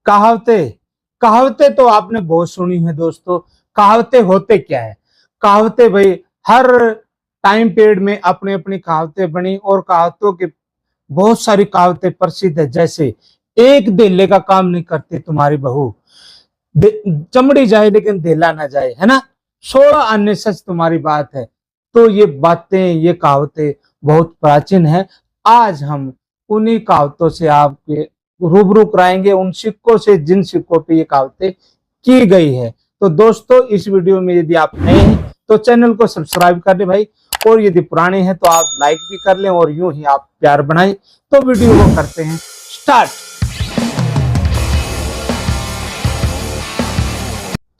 कहावतें कहावतें तो आपने बहुत सुनी है दोस्तों। कहावतें होते क्या है? कहावतें भाई हर टाइम पीरियड में अपनी अपनी कहावतें बनी और कहावतों के बहुत सारी कहावतें प्रसिद्ध है। जैसे एक धेले का काम नहीं करती तुम्हारी बहू, चमड़ी जाए लेकिन धेला ना जाए, है ना। 16 अन्य सच तुम्हारी बात है। तो ये बातें, ये कहावतें बहुत प्राचीन है। आज हम उन्हीं कहावतों से आपके रूबरू कराएंगे, उन सिक्कों से जिन सिक्कों पे ये कहावतें की गई है। तो दोस्तों इस वीडियो में यदि आप नए हैं तो चैनल को सब्सक्राइब कर ले भाई, और यदि पुराने हैं तो आप लाइक भी कर लें, और यूं ही आप प्यार बढ़ाएं। तो वीडियो को करते हैं स्टार्ट।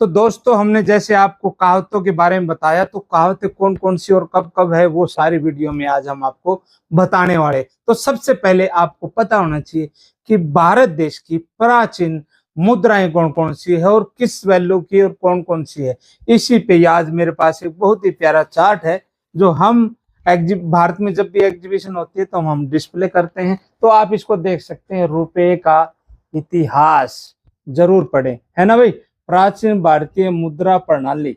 तो दोस्तों हमने जैसे आपको कहावतों के बारे में बताया, तो कहावतें कौन कौन सी और कब कब है वो सारी वीडियो में आज हम आपको बताने वाले। तो सबसे पहले आपको पता होना चाहिए कि भारत देश की प्राचीन मुद्राएं कौन कौन सी है और किस वैल्यू की और कौन कौन सी है। इसी पे आज मेरे पास एक बहुत ही प्यारा चार्ट है जो हम भारत में जब भी एग्जीबिशन होती है तो हम डिस्प्ले करते हैं। तो आप इसको देख सकते हैं। रुपए का इतिहास जरूर पढ़े, है ना भाई। प्राचीन भारतीय मुद्रा प्रणाली,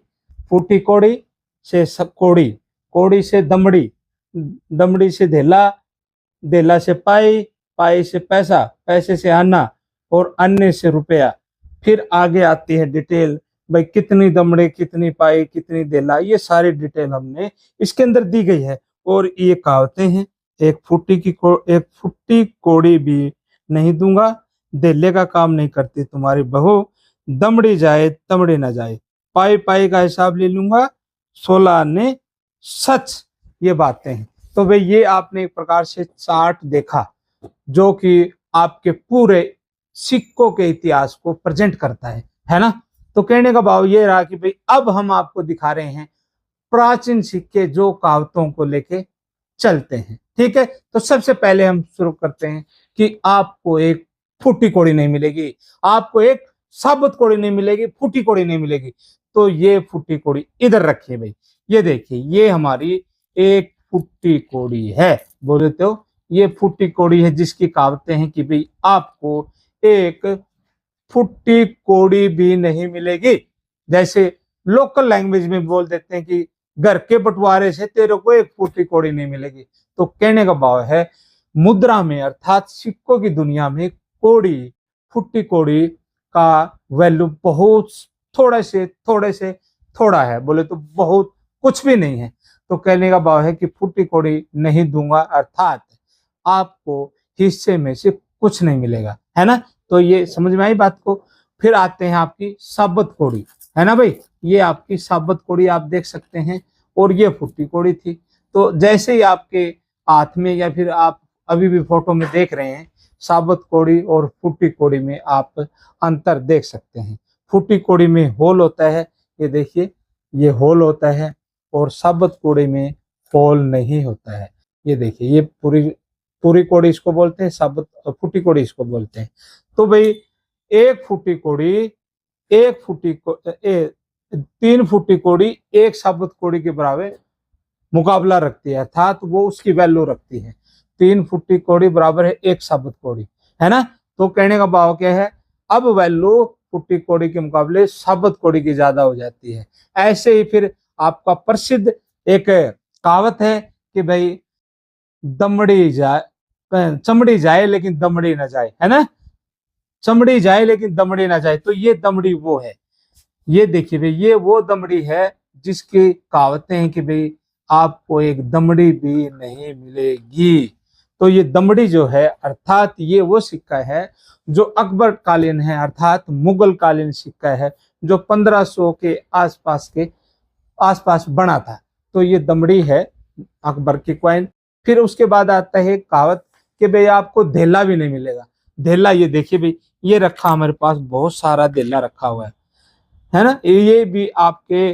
फूटी कौड़ी से कौड़ी, कौड़ी से दमड़ी, दमड़ी से धेला, धेला से पाई, पाई से पैसा, पैसे से आना, और अन्य से रुपया। फिर आगे आती है डिटेल, भाई कितनी दमड़े, कितनी पाई, कितनी धेला, ये सारी डिटेल हमने इसके अंदर दी गई है। और ये कहावतें हैं, एक फुट्टी कौड़ी भी नहीं दूंगा, धेले का काम नहीं करती तुम्हारी बहू, दमड़ी जाए तमड़ी ना जाए, पाई पाई का हिसाब ले लूंगा, 16 ने सच, ये बातें हैं। तो भाई ये आपने एक प्रकार से चार्ट देखा जो कि आपके पूरे सिक्कों के इतिहास को प्रेजेंट करता है ना। तो कहने का भाव ये रहा कि भाई अब हम आपको दिखा रहे हैं प्राचीन सिक्के जो कहावतों को लेके चलते हैं। ठीक है, तो सबसे पहले हम शुरू करते हैं कि आपको एक फूटी कौड़ी नहीं मिलेगी, आपको एक साबुत कौड़ी नहीं मिलेगी, फूटी कौड़ी नहीं मिलेगी। तो ये फूटी कौड़ी इधर रखिए भाई, ये देखिए ये हमारी एक फूटी कौड़ी है। बोले तो ये फूटी कौड़ी है जिसकी कहावतें हैं कि भाई आपको एक फूटी कौड़ी भी नहीं मिलेगी। जैसे लोकल लैंग्वेज में बोल देते हैं कि घर के बंटवारे से तेरे को एक फूटी कौड़ी नहीं मिलेगी। तो कहने का भाव है मुद्रा में अर्थात सिक्कों की दुनिया में कौड़ी, फूटी कौड़ी का वैल्यू बहुत थोड़े से थोड़ा है, बोले तो बहुत कुछ भी नहीं है। तो कहने का भाव है कि फूटी कौड़ी नहीं दूंगा अर्थात आपको हिस्से में से कुछ नहीं मिलेगा, है ना। तो ये समझ में आई बात को। फिर आते हैं आपकी साबुत कौड़ी, है ना भाई। ये आपकी साबुत कौड़ी आप देख सकते हैं, और ये फूटी कौड़ी थी। तो जैसे ही आपके हाथ में या फिर आप अभी भी फोटो में देख रहे हैं, साबुत कौड़ी और फूटी कौड़ी में आप अंतर देख सकते हैं। फूटी कौड़ी में होल होता है, ये देखिए ये होल होता है, और साबुत कौड़ी में होल नहीं होता है। ये देखिए ये पूरी पूरी कौड़ी इसको बोलते हैं, साबुत फूटी कौड़ी इसको बोलते हैं। तो भाई एक फूटी कौड़ी, एक फूटी 3 फूटी कौड़ी एक साबुत कौड़ी के बराबर मुकाबला रखती है, अर्थात वो उसकी वैल्यू रखती है। 3 फुट्टी कौड़ी बराबर है एक साबुत कौड़ी, है ना। तो कहने का भाव क्या है, अब वैल्यू फुट्टी कौड़ी के मुकाबले साबुत कौड़ी की ज्यादा हो जाती है। ऐसे ही फिर आपका प्रसिद्ध एक कहावत है कि भाई दमड़ी जाए, चमड़ी जाए लेकिन दमड़ी ना जाए, है ना। चमड़ी जाए लेकिन दमड़ी ना जाए, तो ये दमड़ी वो है। ये देखिए भाई ये वो दमड़ी है जिसकी कहावतें हैं कि भाई आपको एक दमड़ी भी नहीं मिलेगी। तो ये दमड़ी जो है अर्थात ये वो सिक्का है जो अकबर कालीन है, अर्थात मुगल कालीन सिक्का है जो 1500 के आसपास बना था। तो ये दमड़ी है अकबर की कॉइन। फिर उसके बाद आता है कहावत कि भाई आपको धेला भी नहीं मिलेगा। धेला ये देखिए भाई, ये रखा हमारे पास बहुत सारा धेला रखा हुआ है ना। ये भी आपके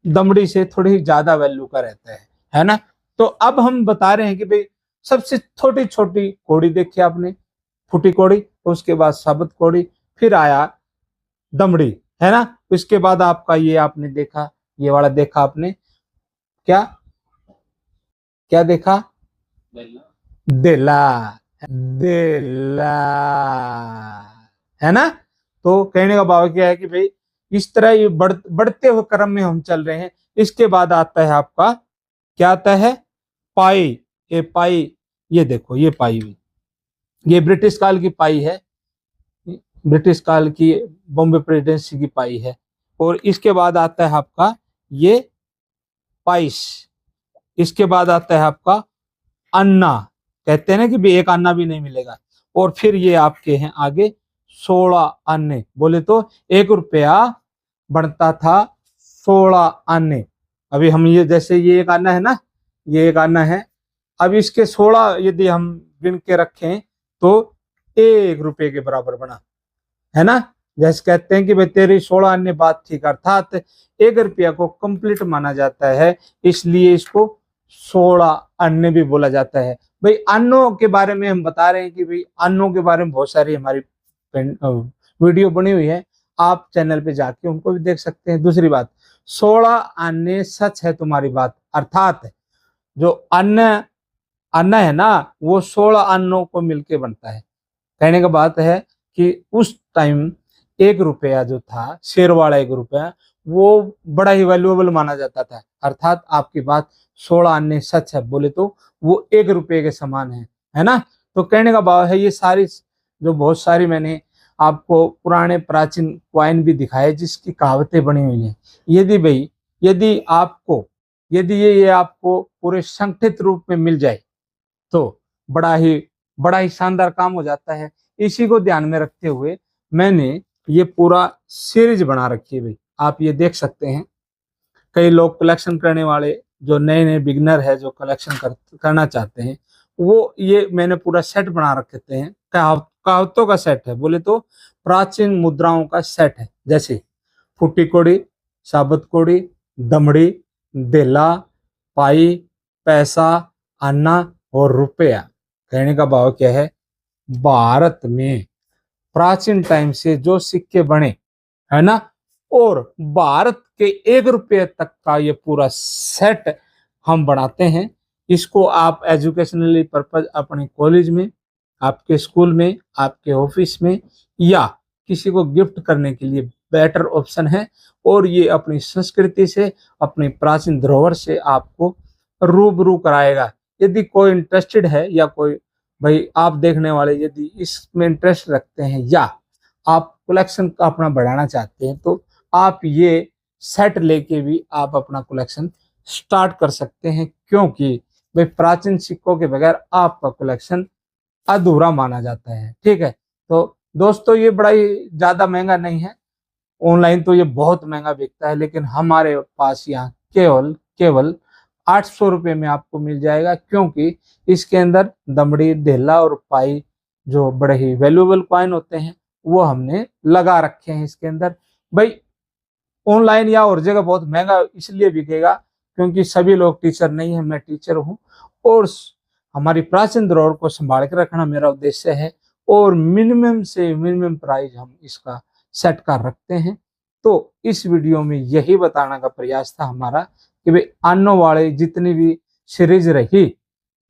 दमड़ी से थोड़ी ज्यादा वैल्यू का रहता है ना। तो अब हम बता रहे हैं कि भाई सबसे छोटी छोटी कौड़ी देखी आपने, फूटी कौड़ी, उसके बाद साबुत कौड़ी, फिर आया दमड़ी, है ना। उसके बाद आपका ये आपने देखा, ये वाला देखा आपने, क्या क्या देखा, देला, देला, है ना। तो कहने का भाव क्या है कि भाई इस तरह ये बढ़ते हुए क्रम में हम चल रहे हैं। इसके बाद आता है आपका, क्या आता है, पाई। ये पाई, ये देखो ये पाई हुई, ये ब्रिटिश काल की पाई है, ब्रिटिश काल की बॉम्बे प्रेसिडेंसी की पाई है। और इसके बाद आता है आपका ये पाइस। इसके बाद आता है आपका अन्ना, कहते हैं ना कि भी एक अन्ना भी नहीं मिलेगा। और फिर ये आपके हैं आगे 16 अन्ने। बोले तो 1 रुपया बनता था 16 अन्ने। अभी हम ये जैसे ये एक अन्ना है ना, ये एक अन्ना है, अब इसके 16 यदि हम गिन के रखें तो 1 रुपये के बराबर बना, है ना। जैसे कहते हैं कि भाई तेरी 16 अन्य बात ठीक, अर्थात 1 रुपया को कंप्लीट माना जाता है, इसलिए इसको 16 अन्य भी बोला जाता है। भाई अन्नों के बारे में हम बता रहे हैं कि भाई अन्नों के बारे में बहुत सारी हमारी वीडियो बनी हुई है, आप चैनल पे जाके उनको भी देख सकते हैं। दूसरी बात, 16 अन्य सच है तुम्हारी बात, अर्थात जो अन्न अन्न है ना वो 16 अन्नों को मिलके बनता है। कहने का बात है कि उस टाइम 1 रुपया जो था, शेर वाला 1 रुपया, वो बड़ा ही वैल्यूएबल माना जाता था। अर्थात आपकी बात 16 अन्य सच है, बोले तो वो 1 रुपये के समान है ना। तो कहने का भाव है ये सारी जो बहुत सारी मैंने आपको पुराने प्राचीन कॉइन भी दिखाए जिसकी कहावतें बनी हुई हैं। यदि भाई यदि ये आपको पूरे संगठित रूप में मिल जाए तो बड़ा ही शानदार काम हो जाता है। इसी को ध्यान में रखते हुए मैंने ये पूरा सीरीज बना रखी है भाई, आप ये देख सकते हैं। कई लोग कलेक्शन करने वाले जो नए नए बिगनर है, जो करना चाहते हैं, वो ये मैंने पूरा सेट बना रखे हैं। कहावतों का सेट है, बोले तो प्राचीन मुद्राओं का सेट है। जैसे फुटी कोड़ी, साबत कोड़ी, दमड़ी, देला, पाई, पैसा, अन्ना और रुपया। कहने का भाव क्या है, भारत में प्राचीन टाइम से जो सिक्के बने, है ना, और भारत के 1 रुपये तक का ये पूरा सेट हम बनाते हैं। इसको आप एजुकेशनली पर्पज अपने कॉलेज में, आपके स्कूल में, आपके ऑफिस में या किसी को गिफ्ट करने के लिए बेटर ऑप्शन है। और ये अपनी संस्कृति से, अपनी प्राचीन धरोहर से आपको रूबरू कराएगा। यदि कोई इंटरेस्टेड है या कोई भाई आप देखने वाले यदि इसमें इंटरेस्ट रखते हैं या आप कलेक्शन का अपना बढ़ाना चाहते हैं तो आप ये सेट लेके भी आप अपना कलेक्शन स्टार्ट कर सकते हैं, क्योंकि भाई प्राचीन सिक्कों के बगैर आपका कलेक्शन अधूरा माना जाता है। ठीक है, तो दोस्तों ये बड़ा ही ज्यादा महंगा नहीं है, ऑनलाइन तो ये बहुत महंगा बिकता है, लेकिन हमारे पास यहाँ केवल 800 रुपये में आपको मिल जाएगा, क्योंकि इसके अंदर दमड़ी, ढेला और पाई जो बड़े ही वैल्यूएबल कॉइन होते हैं वो हमने लगा रखे हैं इसके अंदर। भाई ऑनलाइन या और जगह बहुत महंगा इसलिए बिकेगा क्योंकि सभी लोग टीचर नहीं है, मैं टीचर हूँ और हमारी प्राचीन धरोहर को संभाल के रखना मेरा उद्देश्य है। और मिनिमम से मिनिमम प्राइस हम इसका सेट कर रखते हैं। तो इस वीडियो में यही बताने का प्रयास था हमारा कि भाई आने वाले जितनी भी सीरीज रही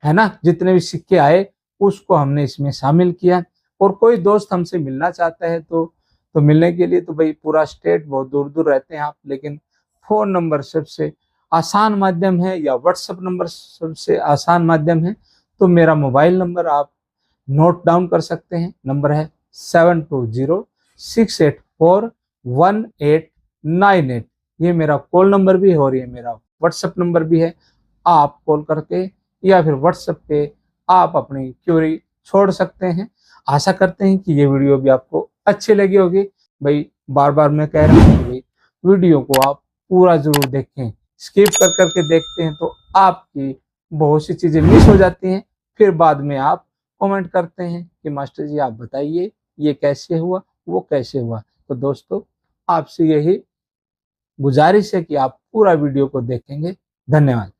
है ना, जितने भी सिक्के आए उसको हमने इसमें शामिल किया। और कोई दोस्त हमसे मिलना चाहता है तो मिलने के लिए तो भाई पूरा स्टेट बहुत दूर दूर रहते हैं आप, लेकिन फोन नंबर सबसे आसान माध्यम है या व्हाट्सएप नंबर सबसे आसान माध्यम है। तो मेरा मोबाइल नंबर आप नोट डाउन कर सकते हैं, नंबर है 7206841898। ये मेरा कॉल नंबर भी है और ये मेरा व्हाट्सएप नंबर भी है। आप कॉल करके या फिर व्हाट्सएप पे आप अपनी क्वेरी छोड़ सकते हैं। आशा करते हैं कि ये वीडियो भी आपको अच्छी लगी होगी। भाई बार बार मैं कह रहा हूँ भाई वीडियो को आप पूरा जरूर देखें, स्किप कर करके देखते हैं तो आपकी बहुत सी चीजें मिस हो जाती हैं। फिर बाद में आप कमेंट करते हैं कि मास्टर जी आप बताइए ये कैसे हुआ, वो कैसे हुआ। तो दोस्तों आपसे यही गुजारिश है कि आप पूरा वीडियो को देखेंगे। धन्यवाद।